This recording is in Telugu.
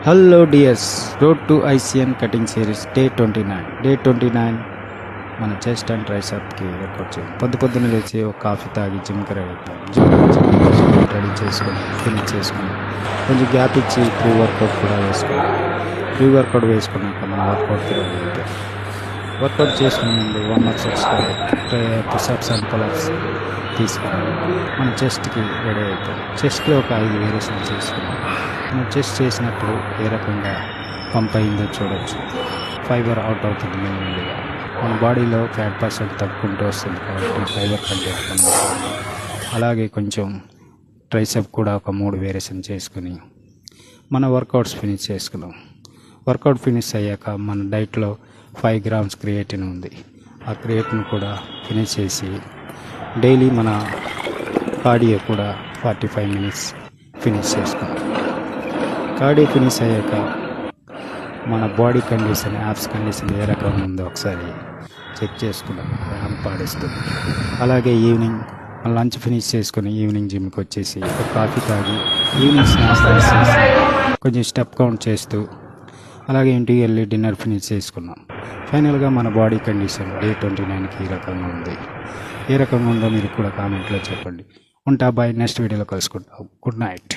Hello dears, road to ICN cutting series day 29 మన చెస్ట్ అండ్ ట్రైసెప్కి వర్కౌట్ చేయాలి. పొద్దున్న లేచి ఒక కాఫీ తాగి జిమ్కి రెడీ అవుతాం. జిమ్ రెడీ చేసుకొని ఫినిష్ చేసుకొని కొంచెం గ్యాప్ ఇచ్చి ప్రీ వర్కౌట్ కూడా వేసుకోవాలి. ప్రీ వర్కౌట్ వేసుకున్నాక మన వర్కౌట్కి రెడీ అవుతాం. వర్కౌట్ చేసుకునే ముందు 1 exercise పుషప్స్ అండ్ పులప్స్ తీసుకుని మన చెస్ట్కి రెడీ అవుతాం. చెస్ట్లో ఒక 5 వేరియేషన్ చేసుకుని మనం చెస్ట్ చేసినప్పుడు ఏ రకంగా పంప్ అయిందో చూడవచ్చు. ఫైబర్ అవుట్ అవుతుంది మెల్లిమెల్లిగా. మన బాడీలో ఫ్యాట్ పర్సెంట్ తగ్గుకుంటూ వస్తుంది కాబట్టి ఫైబర్ కంటెంట్ కనిపిస్తుంది. అలాగే కొంచెం ట్రైసెప్ కూడా ఒక 3 వేరియేషన్ చేసుకుని మన వర్కౌట్స్ ఫినిష్ చేసుకున్నాం. వర్కౌట్ ఫినిష్ అయ్యాక మన డైట్లో 5 grams క్రియేటిన్ ఉంది. ఆ క్రియేటిన్ కూడా ఫినిష్ చేసి డైలీ మన కార్డియో కూడా 45 minutes ఫినిష్ చేసుకున్నాం. కార్డియో ఫినిష్ అయ్యాక మన బాడీ కండిషన్, యాప్స్ కండిషన్ ఏ రకంగా ఉందో ఒకసారి చెక్ చేసుకున్నాం. ర్యాంప్ పాడిస్తుంది. అలాగే ఈవినింగ్ లంచ్ ఫినిష్ చేసుకుని ఈవినింగ్ జిమ్కి వచ్చేసి ఒక కాఫీ తాగి ఈవినింగ్ స్నాక్స్ చేసి కొంచెం స్టెప్ కౌంట్ చేస్తూ అలాగే ఇంటికి వెళ్ళి డిన్నర్ ఫినిష్ చేసుకున్నాం. ఫైనల్గా మన బాడీ కండిషన్ డే 29కి ఈ రకంగా ఉంది. ఏ రకంగా ఉందో మీరు కూడా కామెంట్లో చెప్పండి. ఉంటా బాయ్, నెక్స్ట్ వీడియోలో కలుసుకుంటాం. Good night.